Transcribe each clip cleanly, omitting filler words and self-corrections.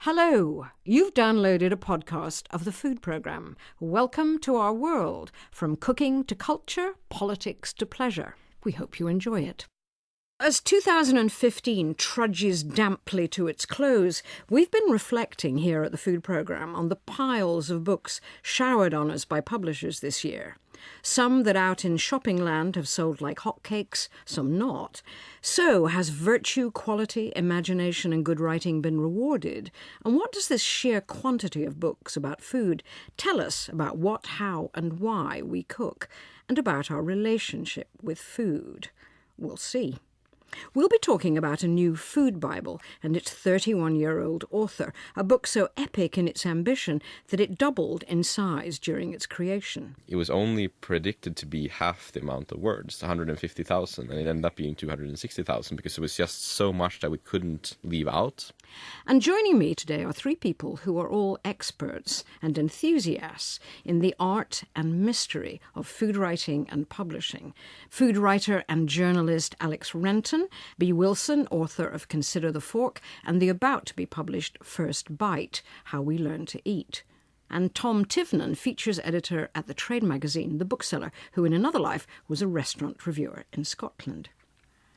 Hello, you've downloaded a podcast of the Food Programme. Welcome to our world, from cooking to culture, politics to pleasure. We hope you enjoy it. As 2015 trudges damply to its close, we've been reflecting here at the Food Programme on the piles of books showered on us by publishers this year. Some that out in shopping land have sold like hotcakes, some not. So has virtue, quality, imagination and good writing been rewarded? And what does this sheer quantity of books about food tell us about what, how and why we cook, and about our relationship with food? We'll see. We'll be talking about a new food Bible and its 31-year-old author, a book so epic in its ambition that it doubled in size during its creation. It was only predicted to be half the amount of words, 150,000, and it ended up being 260,000 because it was just so much that we couldn't leave out. And joining me today are three people who are all experts and enthusiasts in the art and mystery of food writing and publishing. Food writer and journalist Alex Renton, B. Wilson, author of Consider the Fork, and the about-to-be-published First Bite, How We Learn to Eat. And Tom Tivenon, features editor at the trade magazine The Bookseller, who in another life was a restaurant reviewer in Scotland.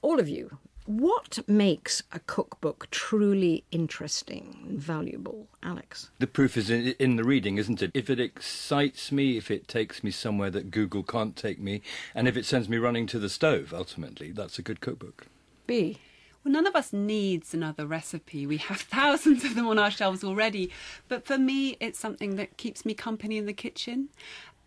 All of you, what makes a cookbook truly interesting and valuable, Alex? The proof is in the reading, isn't it? If it excites me, if it takes me somewhere that Google can't take me, and if it sends me running to the stove, ultimately, that's a good cookbook. B. Well, none of us needs another recipe. We have thousands of them on our shelves already. But for me, it's something that keeps me company in the kitchen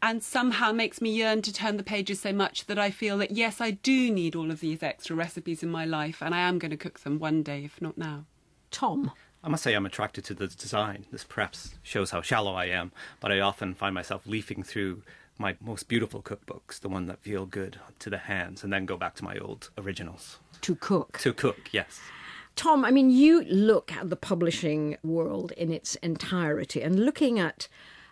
and somehow makes me yearn to turn the pages so much that I feel that, yes, I do need all of these extra recipes in my life, and I am going to cook them one day, if not now. Tom. I must say I'm attracted to the design. This perhaps shows how shallow I am, but I often find myself leafing through my most beautiful cookbooks, the one that feel good to the hands, and then go back to my old originals. To cook. To cook, yes. Tom, I mean, you look at the publishing world in its entirety, and looking at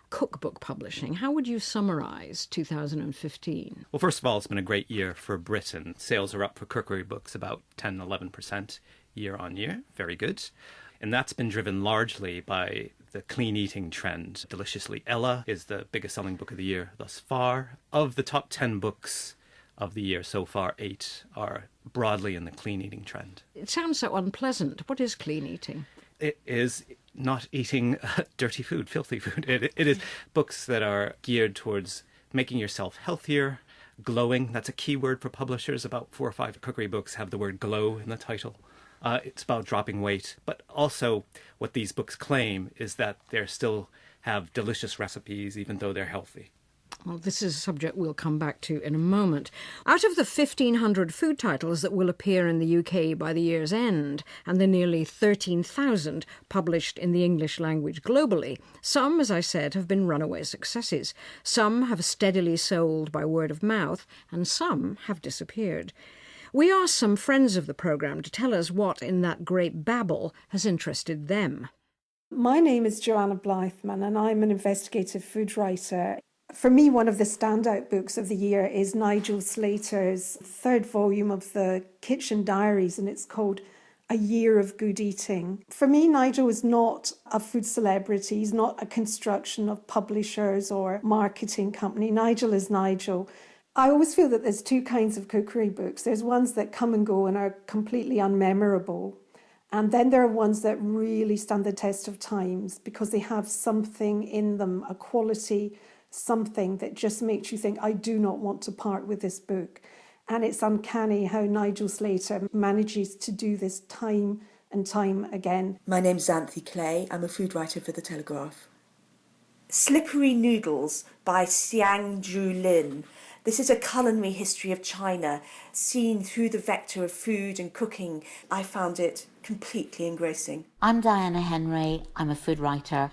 cookbook publishing, how would you summarise 2015? Well, first of all, it's been a great year for Britain. Sales are up for cookery books about 10-11% year on year. Very good. And that's been driven largely by the clean eating trend. Deliciously Ella is the biggest selling book of the year thus far. Of the top 10 books of the year so far, 8 are broadly in the clean eating trend. It sounds so unpleasant. What is clean eating? It is not eating dirty food, filthy food. It is books that are geared towards making yourself healthier, glowing. That's a key word for publishers. About 4 or 5 cookery books have the word glow in the title. It's about dropping weight. But also what these books claim is that they still have delicious recipes, even though they're healthy. Well, this is a subject we'll come back to in a moment. Out of the 1,500 food titles that will appear in the UK by the year's end, and the nearly 13,000 published in the English language globally, some, as I said, have been runaway successes. Some have steadily sold by word of mouth, and some have disappeared. We asked some friends of the programme to tell us what in that great babble has interested them. My name is Joanna Blythman, and I'm an investigative food writer. For me, one of the standout books of the year is Nigel Slater's 3rd volume of the Kitchen Diaries, and it's called A Year of Good Eating. For me, Nigel is not a food celebrity. He's not a construction of publishers or marketing company. Nigel is Nigel. I always feel that there's 2 kinds of cookery books. There's ones that come and go and are completely unmemorable. And then there are ones that really stand the test of times because they have something in them, a quality, something that just makes you think, I do not want to part with this book. And it's uncanny how Nigel Slater manages to do this time and time again. My name's Xanthi Clay. I'm a food writer for The Telegraph. Slippery Noodles by Xiang Zhu Lin. This is a culinary history of China, seen through the vector of food and cooking. I found it completely engrossing. I'm Diana Henry. I'm a food writer.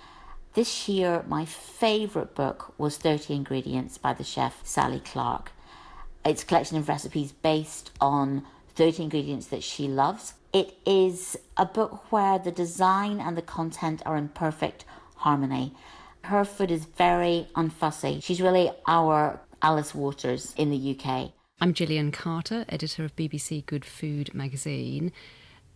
This year, my favourite book was 30 Ingredients by the chef Sally Clark. It's a collection of recipes based on 30 ingredients that she loves. It is a book where the design and the content are in perfect harmony. Her food is very unfussy. She's really our Alice Waters in the UK. I'm Gillian Carter, editor of BBC Good Food magazine.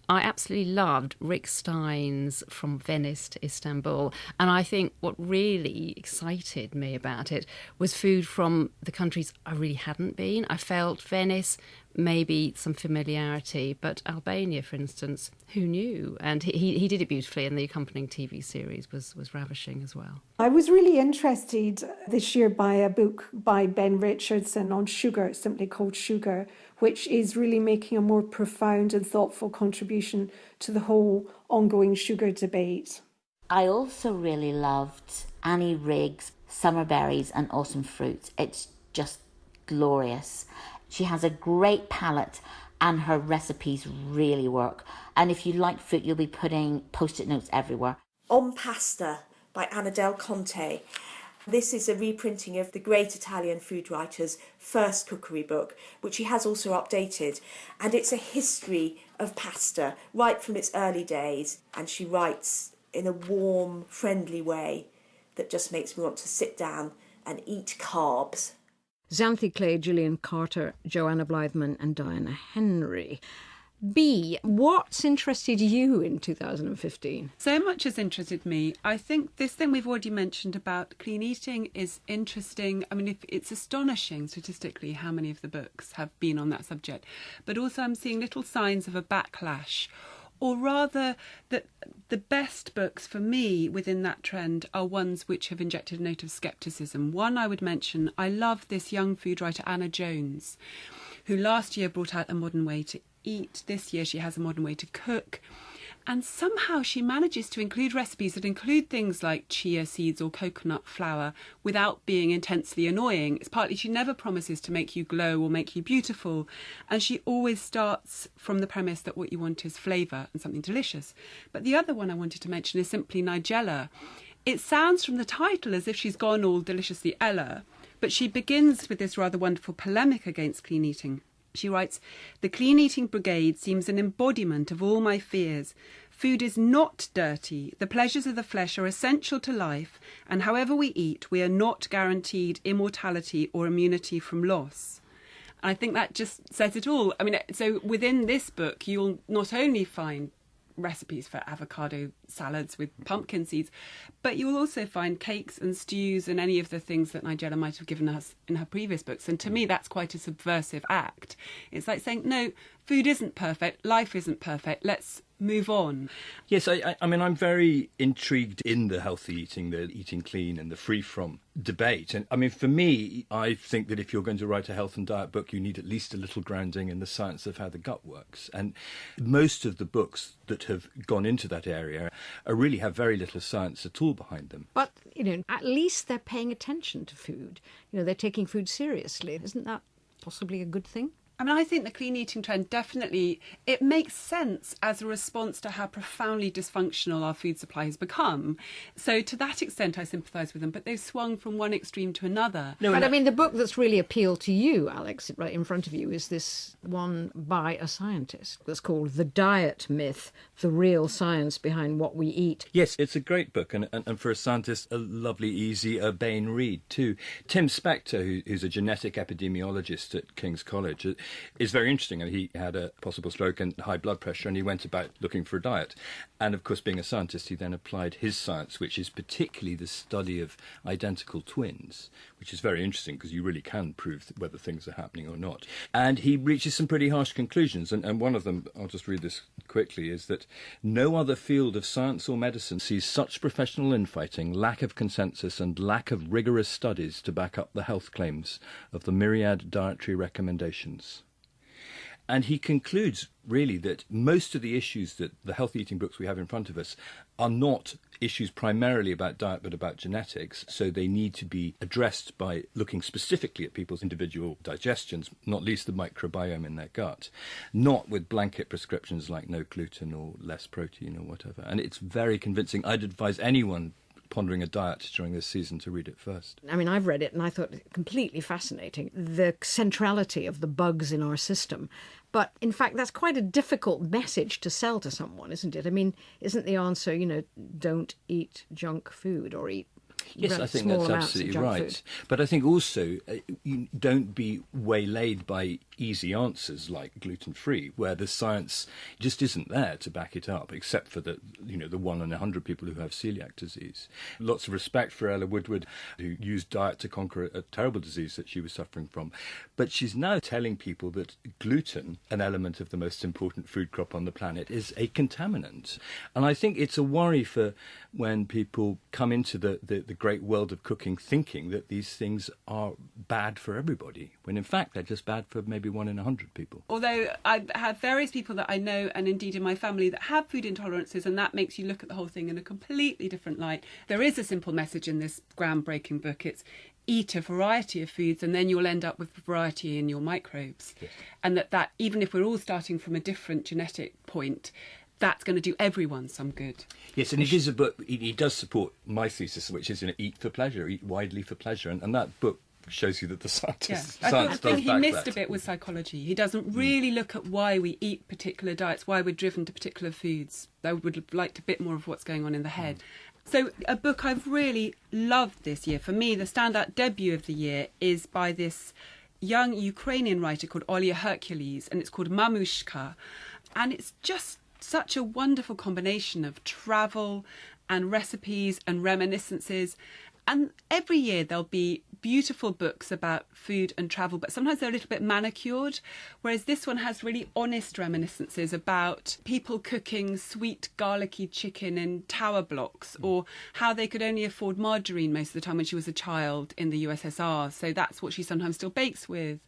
I absolutely loved Rick Stein's From Venice to Istanbul. And I think what really excited me about it was food from the countries I really hadn't been. I felt Venice, maybe some familiarity, but Albania, for instance, who knew? And he did it beautifully, and the accompanying TV series was ravishing as well. I was really interested this year by a book by Ben Richardson on sugar, simply called Sugar, which is really making a more profound and thoughtful contribution to the whole ongoing sugar debate. I also really loved Annie Rigg's Summer Berries and Autumn Fruits. It's just glorious. She has a great palette and her recipes really work. And if you like fruit, you'll be putting post-it notes everywhere. On Pasta by Anna Del Conte. This is a reprinting of the great Italian food writer's first cookery book, which he has also updated. And it's a history of pasta, right from its early days. And she writes in a warm, friendly way that just makes me want to sit down and eat carbs. Xanthi Clay, Gillian Carter, Joanna Blytheman and Diana Henry. B, what's interested you in 2015? So much has interested me. I think this thing we've already mentioned about clean eating is interesting. I mean, it's astonishing statistically how many of the books have been on that subject. But also I'm seeing little signs of a backlash. Or rather, that the best books for me within that trend are ones which have injected a note of scepticism. One I would mention, I love this young food writer, Anna Jones, who last year brought out A Modern Way to Eat. This year she has A Modern Way to Cook. And somehow she manages to include recipes that include things like chia seeds or coconut flour without being intensely annoying. It's partly she never promises to make you glow or make you beautiful. And she always starts from the premise that what you want is flavour and something delicious. But the other one I wanted to mention is simply Nigella. It sounds from the title as if she's gone all deliciously Ella, but she begins with this rather wonderful polemic against clean eating. She writes, "The clean eating brigade seems an embodiment of all my fears. Food is not dirty. The pleasures of the flesh are essential to life, and however we eat, we are not guaranteed immortality or immunity from loss." And I think that just says it all. I mean, so within this book, you'll not only find recipes for avocado salads with pumpkin seeds, but you'll also find cakes and stews and any of the things that Nigella might have given us in her previous books. And to me, that's quite a subversive act. It's like saying, no, food isn't perfect, life isn't perfect, let's move on. Yes, I mean, I'm very intrigued in the healthy eating, the eating clean and the free-from debate. And I mean, for me, I think that if you're going to write a health and diet book, you need at least a little grounding in the science of how the gut works. And most of the books that have gone into that area really have very little science at all behind them. But, you know, at least they're paying attention to food. You know, they're taking food seriously. Isn't that possibly a good thing? I mean, I think the clean eating trend definitely, it makes sense as a response to how profoundly dysfunctional our food supply has become. So to that extent, I sympathise with them, but they've swung from one extreme to another. No, but I mean, the book that's really appealed to you, Alex, right in front of you, is this one by a scientist that's called The Diet Myth, The Real Science Behind What We Eat. Yes, it's a great book, and for a scientist, a lovely, easy, urbane read too. Tim Spector, who's a genetic epidemiologist at King's College, is very interesting. And he had a possible stroke and high blood pressure, and he went about looking for a diet. And of course, being a scientist, he then applied his science, which is particularly the study of identical twins, which is very interesting because you really can prove whether things are happening or not. And he reaches some pretty harsh conclusions. And one of them, I'll just read this quickly, is that no other field of science or medicine sees such professional infighting, lack of consensus, and lack of rigorous studies to back up the health claims of the myriad dietary recommendations. And he concludes, really, that most of the issues that the healthy eating books we have in front of us are not issues primarily about diet, but about genetics. So they need to be addressed by looking specifically at people's individual digestions, not least the microbiome in their gut, not with blanket prescriptions like no gluten or less protein or whatever. And it's very convincing. I'd advise anyone pondering a diet during this season to read it first. I mean, I've read it and I thought it completely fascinating, the centrality of the bugs in our system. But in fact, that's quite a difficult message to sell to someone, isn't it? I mean, isn't the answer, you know, don't eat junk food or eat Yes, I think small that's amounts of absolutely junk right. food. But I think also you don't be waylaid by easy answers like gluten-free, where the science just isn't there to back it up, except for the 1 in 100 people who have celiac disease. Lots of respect for Ella Woodward, who used diet to conquer a terrible disease that she was suffering from. But she's now telling people that gluten, an element of the most important food crop on the planet, is a contaminant. And I think it's a worry for when people come into the great world of cooking thinking that these things are bad for everybody, when in fact they're just bad for maybe 1 in 100 people. Although I have various people that I know, and indeed in my family, that have food intolerances, and that makes you look at the whole thing in a completely different light. There is a simple message in this groundbreaking book. It's eat a variety of foods and then you'll end up with variety in your microbes. Yes. And that even if we're all starting from a different genetic point, that's going to do everyone some good. Yes, and it is a book, he does support my thesis, which is eat for pleasure, eat widely for pleasure, and that book shows you that the science I think he missed that. a bit with psychology. He doesn't really look at why we eat particular diets, why we're driven to particular foods. I would have liked a bit more of what's going on in the head. So a book I've really loved this year, for me, the standout debut of the year is by this young Ukrainian writer called Olia Hercules, and it's called Mamushka. And it's just such a wonderful combination of travel and recipes and reminiscences. And every year there'll be beautiful books about food and travel, but sometimes they're a little bit manicured, whereas this one has really honest reminiscences about people cooking sweet garlicky chicken in tower blocks, or how they could only afford margarine most of the time when she was a child in the USSR, so that's what she sometimes still bakes with.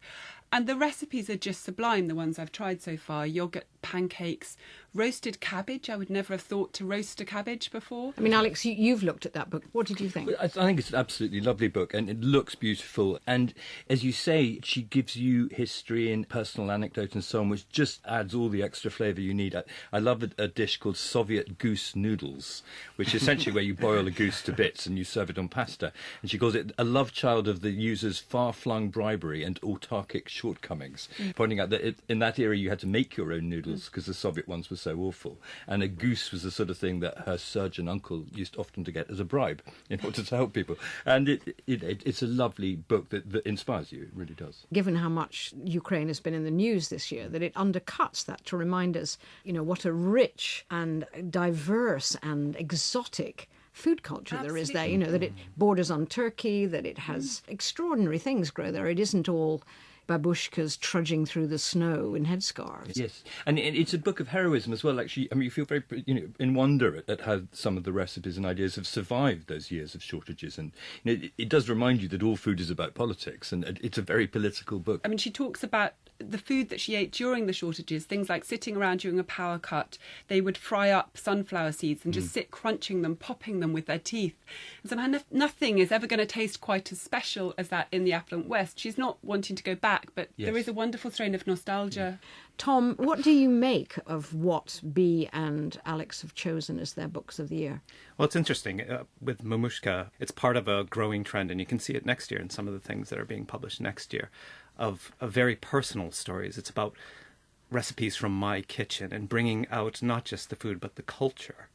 And the recipes are just sublime, the ones I've tried so far. Yoghurt pancakes, roasted cabbage. I would never have thought to roast a cabbage before. I mean, Alex, you've looked at that book. What did you think? I think it's an absolutely lovely book, and it looks beautiful. And as you say, she gives you history and personal anecdote and so on, which just adds all the extra flavour you need. I love a dish called Soviet goose noodles, which is essentially where you boil a goose to bits and you serve it on pasta. And she calls it a love child of the user's far-flung bribery and autarkic shortcomings, pointing out that in that era you had to make your own noodles because the Soviet ones were so awful. And a goose was the sort of thing that her surgeon uncle used often to get as a bribe in order to help people. And it's a lovely book that inspires you. It really does. Given how much Ukraine has been in the news this year, that it undercuts that to remind us, what a rich and diverse and exotic food culture there is there, that it borders on Turkey, that it has extraordinary things grow there. It isn't all babushkas trudging through the snow in headscarves. Yes, and it's a book of heroism as well. Like you feel very, in wonder at how some of the recipes and ideas have survived those years of shortages. And it does remind you that all food is about politics, and it's a very political book. I mean, she talks about the food that she ate during the shortages, things like sitting around during a power cut. They would fry up sunflower seeds and just sit crunching them, popping them with their teeth. And somehow nothing is ever going to taste quite as special as that in the affluent West. She's not wanting to go back, but there is a wonderful strain of nostalgia. Tom, what do you make of what Bea and Alex have chosen as their books of the year? Well, it's interesting. With Mamushka, it's part of a growing trend, and you can see it next year in some of the things that are being published next year, of very personal stories. It's about recipes from my kitchen and bringing out not just the food, but the culture.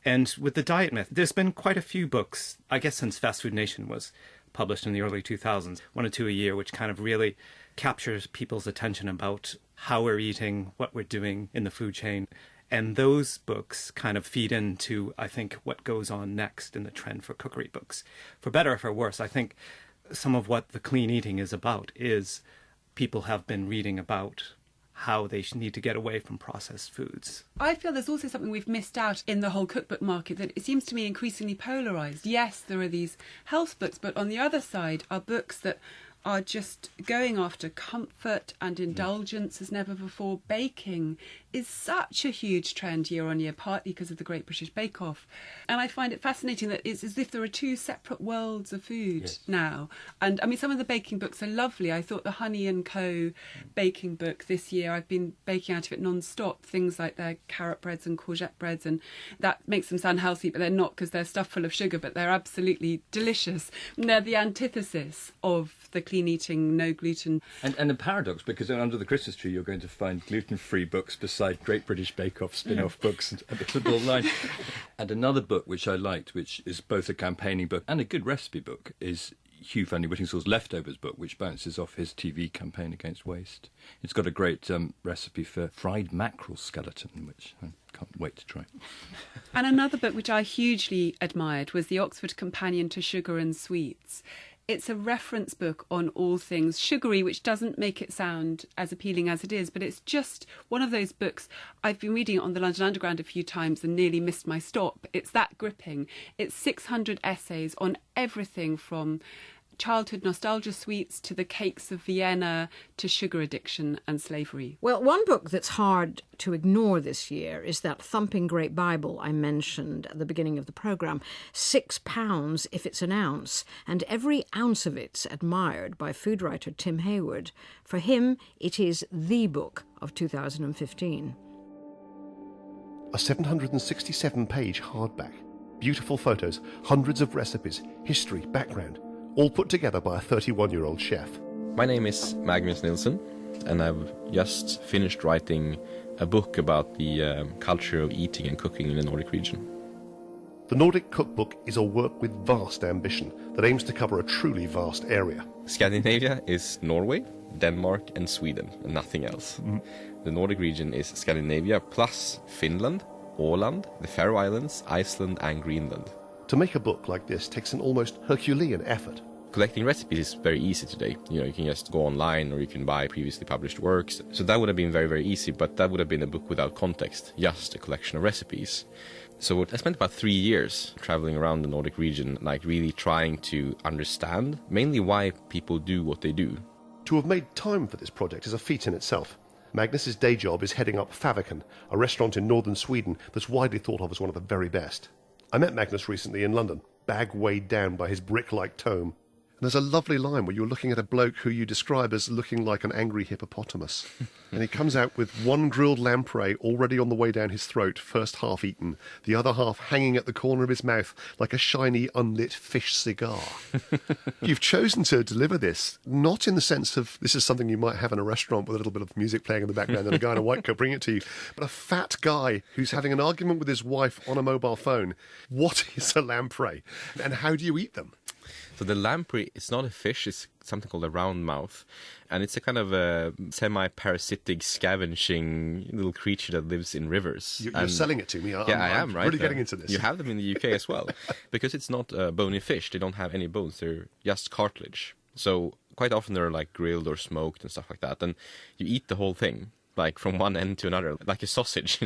And with the diet myth, there's been quite a few books, I guess since Fast Food Nation was published in the early 2000s, 1 or 2 a year, which kind of really captures people's attention about how we're eating, what we're doing in the food chain. And those books kind of feed into, I think, what goes on next in the trend for cookery books. For better or for worse, I think some of what the clean eating is about is people have been reading about how they need to get away from processed foods. I feel there's also something we've missed out in the whole cookbook market, that it seems to me increasingly polarised. Yes, there are these health books, but on the other side are books that are just going after comfort and indulgence as never before. Baking is such a huge trend year on year, partly because of the Great British Bake Off. And I find it fascinating that it's as if there are two separate worlds of food now. And I mean, some of the baking books are lovely. I thought the Honey & Co. baking book this year, I've been baking out of it non-stop, things like their carrot breads and courgette breads, and that makes them sound healthy, but they're not, because they're stuffed full of sugar, but they're absolutely delicious. And they're the antithesis of the clean eating, no gluten. And a paradox, because under the Christmas tree you're going to find gluten-free books beside alongside Great British Bake Off spin-off books and the football line. And another book which I liked, which is both a campaigning book and a good recipe book, is Hugh Fanny Whittingstall's Leftovers book, which bounces off his TV campaign against waste. It's got a great recipe for fried mackerel skeleton, which I can't wait to try. And another book which I hugely admired was The Oxford Companion to Sugar and Sweets. It's a reference book on all things sugary, which doesn't make it sound as appealing as it is, but it's just one of those books. I've been reading it on the London Underground a few times and nearly missed my stop. It's that gripping. It's 600 essays on everything from childhood nostalgia sweets to the cakes of Vienna to sugar addiction and slavery. Well, one book that's hard to ignore this year is that thumping great Bible I mentioned at the beginning of the programme, £6 if it's an ounce, and every ounce of it's admired by food writer Tim Hayward. For him, it is the book of 2015. A 767-page hardback, beautiful photos, hundreds of recipes, history, background, all put together by a 31-year-old chef. My name is Magnus Nilsson, and I've just finished writing a book about the culture of eating and cooking in the Nordic region. The Nordic Cookbook is a work with vast ambition that aims to cover a truly vast area. Scandinavia is Norway, Denmark and Sweden, and nothing else. The Nordic region is Scandinavia plus Finland, Åland, the Faroe Islands, Iceland and Greenland. To make a book like this takes an almost Herculean effort. Collecting recipes is very easy today. You can just go online or you can buy previously published works. So that would have been very, very easy, but that would have been a book without context, just a collection of recipes. So I spent about 3 years traveling around the Nordic region, really trying to understand mainly why people do what they do. To have made time for this project is a feat in itself. Magnus's day job is heading up Faviken, a restaurant in northern Sweden that's widely thought of as one of the very best. I met Magnus recently in London, bag weighed down by his brick-like tome. And there's a lovely line where you're looking at a bloke who you describe as looking like an angry hippopotamus. And he comes out with one grilled lamprey already on the way down his throat, first half eaten, the other half hanging at the corner of his mouth like a shiny, unlit fish cigar. You've chosen to deliver this, not in the sense of this is something you might have in a restaurant with a little bit of music playing in the background and a guy in a white coat bringing it to you, but a fat guy who's having an argument with his wife on a mobile phone. What is a lamprey? And how do you eat them? So the lamprey, it's not a fish, it's something called a round mouth. And it's a kind of a semi-parasitic, scavenging little creature that lives in rivers. You're selling it to me. I am, right? Really getting into this. You have them in the UK as well. Because it's not a bony fish, they don't have any bones, they're just cartilage. So quite often they're grilled or smoked and stuff like that. And you eat the whole thing. From one end to another, like a sausage,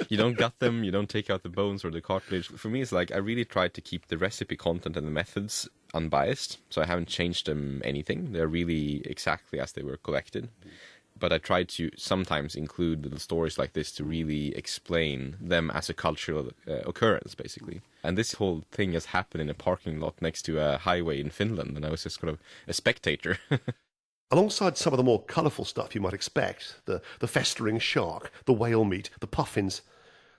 You don't gut them, you don't take out the bones or the cartilage. For me, it's I really tried to keep the recipe content and the methods unbiased, so I haven't changed them anything. They're really exactly as they were collected. But I tried to sometimes include little stories like this to really explain them as a cultural occurrence, basically. And this whole thing has happened in a parking lot next to a highway in Finland, and I was just kind of a spectator. Alongside some of the more colourful stuff you might expect, the festering shark, the whale meat, the puffins,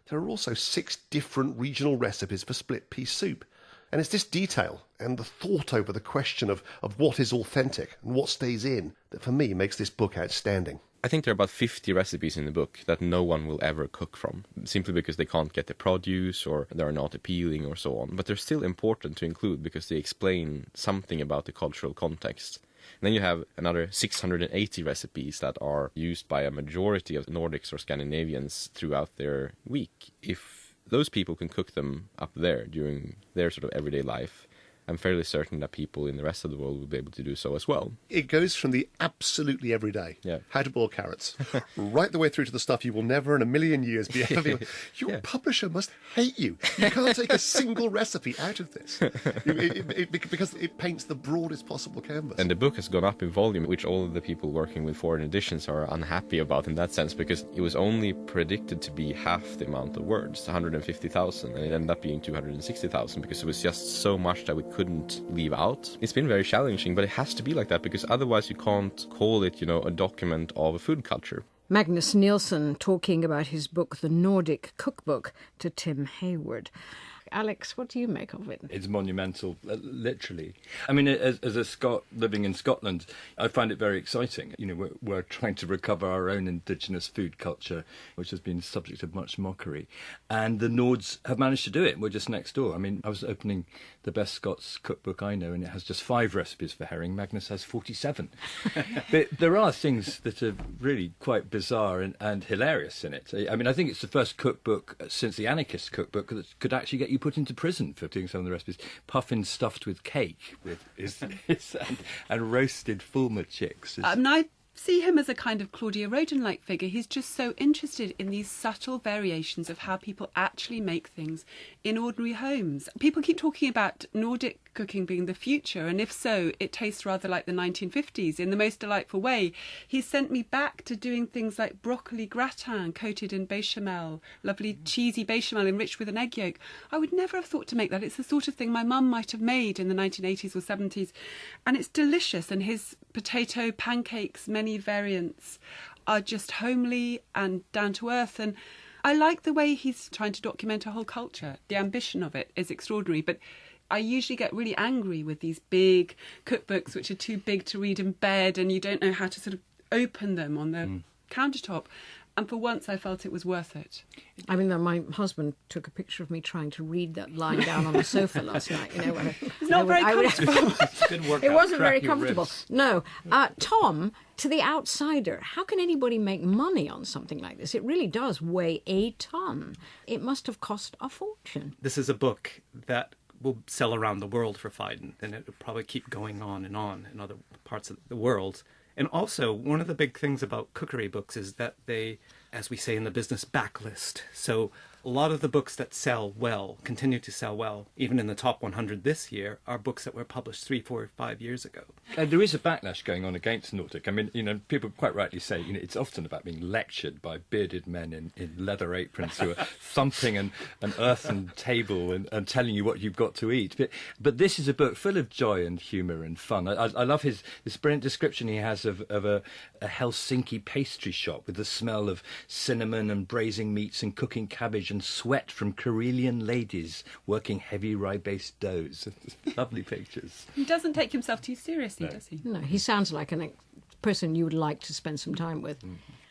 there are also 6 different regional recipes for split pea soup. And it's this detail and the thought over the question of what is authentic and what stays in that for me makes this book outstanding. I think there are about 50 recipes in the book that no one will ever cook from, simply because they can't get the produce or they're not appealing or so on. But they're still important to include because they explain something about the cultural context. And then you have another 680 recipes that are used by a majority of Nordics or Scandinavians throughout their week. If those people can cook them up there during their sort of everyday life, I'm fairly certain that people in the rest of the world will be able to do so as well. It goes from the absolutely everyday, how to boil carrots, right the way through to the stuff you will never in a million years be able to... Your publisher must hate you. You can't take a single recipe out of this because it paints the broadest possible canvas. And the book has gone up in volume, which all of the people working with foreign editions are unhappy about in that sense, because it was only predicted to be half the amount of words, 150,000, and it ended up being 260,000 because it was just so much that we couldn't leave out. It's been very challenging, but it has to be like that because otherwise you can't call it, a document of a food culture. Magnus Nilsson talking about his book, The Nordic Cookbook, to Tim Hayward. Alex, what do you make of it? It's monumental, literally. I mean, as a Scot living in Scotland, I find it very exciting. You know, we're trying to recover our own indigenous food culture, which has been the subject of much mockery. And the Nords have managed to do it. We're just next door. I mean, I was opening the Best Scots cookbook I know, and it has just 5 recipes for herring. Magnus has 47. But there are things that are really quite bizarre and hilarious in it. I mean, I think it's the first cookbook since the anarchist cookbook that could actually get you put into prison for doing some of the recipes. Puffins stuffed with cake and roasted fulmar chicks. I see him as a kind of Claudia Roden-like figure. He's just so interested in these subtle variations of how people actually make things in ordinary homes. People keep talking about Nordic cooking being the future, and if so, it tastes rather like the 1950s in the most delightful way. He sent me back to doing things like broccoli gratin coated in bechamel, lovely cheesy bechamel enriched with an egg yolk. I would never have thought to make that. It's the sort of thing my mum might have made in the 1980s or 70s, and it's delicious. And his potato pancakes, many variants, are just homely and down to earth, and I like the way he's trying to document a whole culture. The ambition of it is extraordinary, but I usually get really angry with these big cookbooks which are too big to read in bed and you don't know how to sort of open them on the countertop. And for once I felt it was worth it. I mean, my husband took a picture of me trying to read that lying down on the sofa last night. You know, it's not very comfortable. Good workout. It wasn't very Crack your comfortable. ribs. No. Tom, to the outsider, how can anybody make money on something like this? It really does weigh a ton. It must have cost a fortune. This is a book that will sell around the world for Phaidon, and it will probably keep going on in other parts of the world. And also, one of the big things about cookery books is that they, as we say in the business, backlist. So a lot of the books that sell well, continue to sell well, even in the top 100 this year, are books that were published 3, 4, 5 years ago. There is a backlash going on against Nordic. I mean, you know, people quite rightly say, you know, it's often about being lectured by bearded men in leather aprons who are thumping an earthen table and telling you what you've got to eat. But this is a book full of joy and humour and fun. I love this brilliant description he has of a Helsinki pastry shop with the smell of cinnamon and braising meats and cooking cabbage and sweat from Karelian ladies working heavy rye-based doughs. Lovely pictures. He doesn't take himself too seriously, does he? No, he sounds like a person you would like to spend some time with.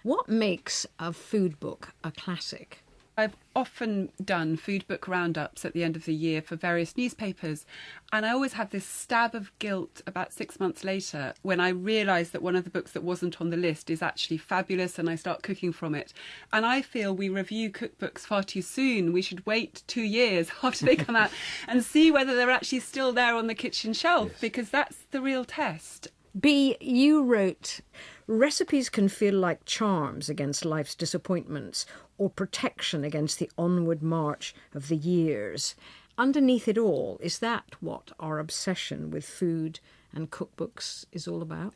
What makes a food book a classic? I've often done food book roundups at the end of the year for various newspapers, and I always have this stab of guilt about 6 months later when I realise that one of the books that wasn't on the list is actually fabulous and I start cooking from it. And I feel we review cookbooks far too soon. We should wait 2 years after they come out and see whether they're actually still there on the kitchen shelf, because that's the real test. B, you wrote, recipes can feel like charms against life's disappointments or protection against the onward march of the years. Underneath it all, is that what our obsession with food and cookbooks is all about?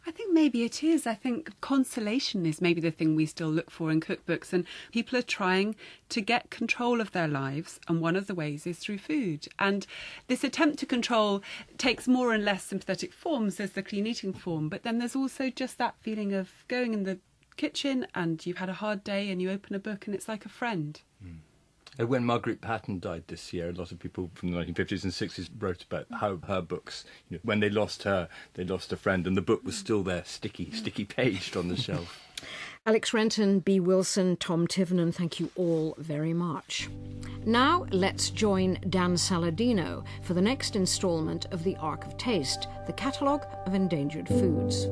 I think maybe it is. I think consolation is maybe the thing we still look for in cookbooks, and people are trying to get control of their lives, and one of the ways is through food. And this attempt to control takes more and less sympathetic forms. There's the clean eating form, but then there's also just that feeling of going in the kitchen and you've had a hard day and you open a book and it's like a friend. When Margaret Patton died this year, a lot of people from the 1950s and 60s wrote about how her books, you know, when they lost her, they lost a friend, and the book was still there, sticky paged on the shelf. Alex Renton, B. Wilson, Tom Tivernan, thank you all very much. Now let's join Dan Saladino for the next instalment of The Ark of Taste, the catalogue of endangered foods.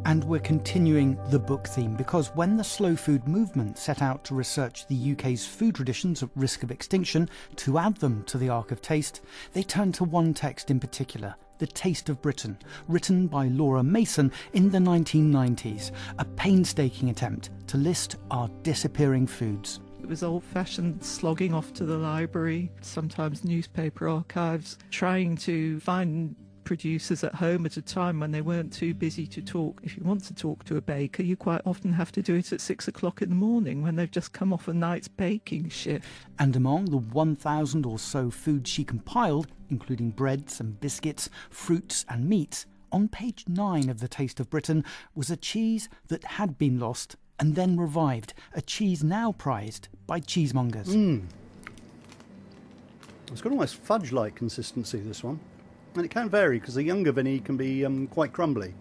And we're continuing the book theme because when the slow food movement set out to research the UK's food traditions at risk of extinction to add them to the Ark of Taste, they turned to one text in particular, The Taste of Britain, written by Laura Mason in the 1990s, a painstaking attempt to list our disappearing foods. It was old-fashioned slogging off to the library, sometimes newspaper archives, trying to find producers at home at a time when they weren't too busy to talk. If you want to talk to a baker, you quite often have to do it at 6 o'clock in the morning when they've just come off a night's baking shift. And among the 1,000 or so foods she compiled, including breads and biscuits, fruits and meats, on page 9 of The Taste of Britain was a cheese that had been lost and then revived, a cheese now prized by cheesemongers. It's got almost fudge-like consistency, this one. And it can vary because the younger Vinny can be quite crumbly.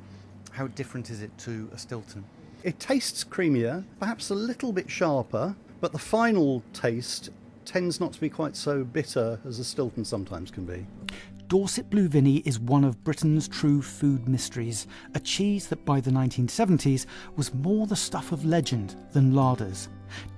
How different is it to a Stilton? It tastes creamier, perhaps a little bit sharper, but the final taste tends not to be quite so bitter as a Stilton sometimes can be. Dorset Blue Vinny is one of Britain's true food mysteries, a cheese that by the 1970s was more the stuff of legend than larders.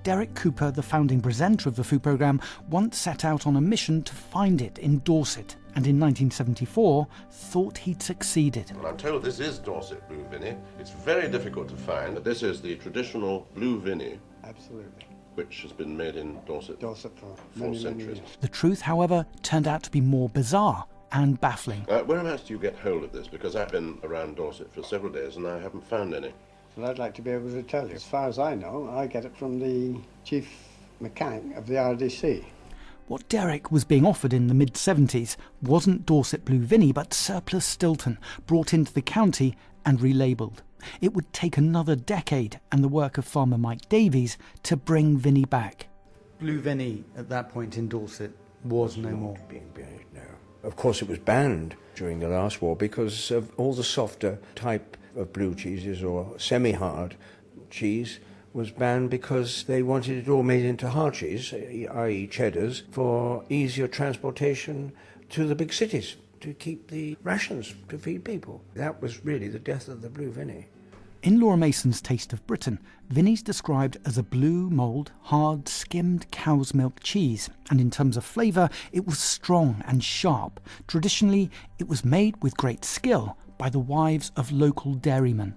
Derek Cooper, the founding presenter of the food programme, once set out on a mission to find it in Dorset, and in 1974 thought he'd succeeded. Well, I'm told this is Dorset Blue Vinny. It's very difficult to find, but this is the traditional Blue Vinny. Absolutely. Which has been made in Dorset for many centuries. The truth, however, turned out to be more bizarre and baffling. Whereabouts do you get hold of this? Because I've been around Dorset for several days and I haven't found any. Well, I'd like to be able to tell you. As far as I know, I get it from the chief mechanic of the RDC. What Derek was being offered in the mid-70s wasn't Dorset Blue Vinny, but surplus Stilton, brought into the county and relabelled. It would take another decade and the work of farmer Mike Davies to bring Vinny back. Blue Vinny, at that point in Dorset, was no more. Being buried, no. Of course, it was banned during the last war because of all the softer type of blue cheeses or semi-hard cheese was banned because they wanted it all made into hard cheese, i.e. cheddars, for easier transportation to the big cities to keep the rations to feed people. That was really the death of the Blue Vinny. In Laura Mason's Taste of Britain, Vinny's described as a blue mould, hard, skimmed cow's milk cheese, and in terms of flavour, it was strong and sharp. Traditionally, it was made with great skill by the wives of local dairymen.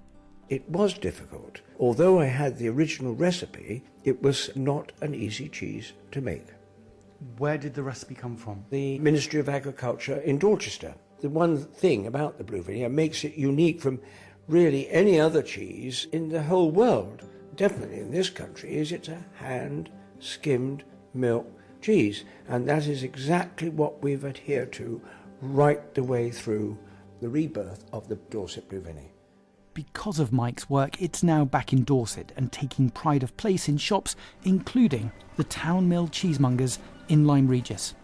It was difficult. Although I had the original recipe, it was not an easy cheese to make. Where did the recipe come from? The Ministry of Agriculture in Dorchester. The one thing about the Blue Vinny that makes it unique from really any other cheese in the whole world, definitely in this country, is it's a hand-skimmed milk cheese. And that is exactly what we've adhered to right the way through the rebirth of the Dorset Blue Vinny. Because of Mike's work, it's now back in Dorset and taking pride of place in shops, including the Town Mill Cheesemongers in Lyme Regis.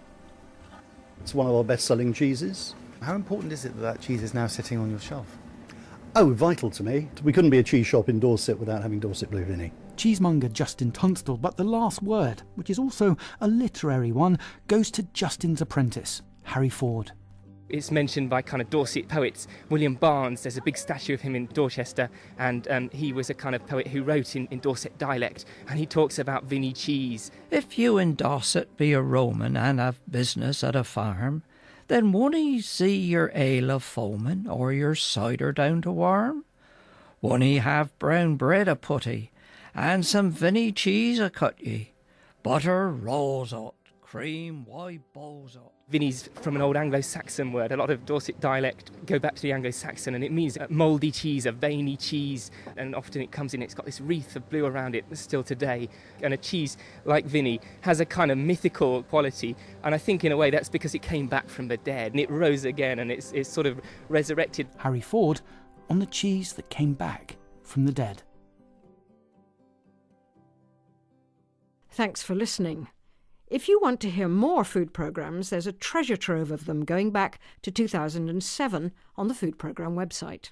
It's one of our best-selling cheeses. How important is it that cheese is now sitting on your shelf? Oh, vital to me. We couldn't be a cheese shop in Dorset without having Dorset Blue Vinny. Cheesemonger Justin Tunstall, but the last word, which is also a literary one, goes to Justin's apprentice, Harry Ford. It's mentioned by kind of Dorset poets. William Barnes, there's a big statue of him in Dorchester, and he was a kind of poet who wrote in Dorset dialect, and he talks about Vinny cheese. If you in Dorset be a Roman and have business at a farm, then won't he see your ale a foaming or your cider down to warm? Won't he have brown bread a putty and some Vinny cheese a cut ye? Butter rolls out, cream white balls out. Vinny's from an old Anglo-Saxon word. A lot of Dorset dialect go back to the Anglo-Saxon, and it means a mouldy cheese, a veiny cheese, and often it comes in, it's got this wreath of blue around it still today. And a cheese like Vinny has a kind of mythical quality, and I think in a way that's because it came back from the dead, and it rose again, and it's sort of resurrected. Harry Ford on the cheese that came back from the dead. Thanks for listening. If you want to hear more food programmes, there's a treasure trove of them going back to 2007 on the Food Programme website.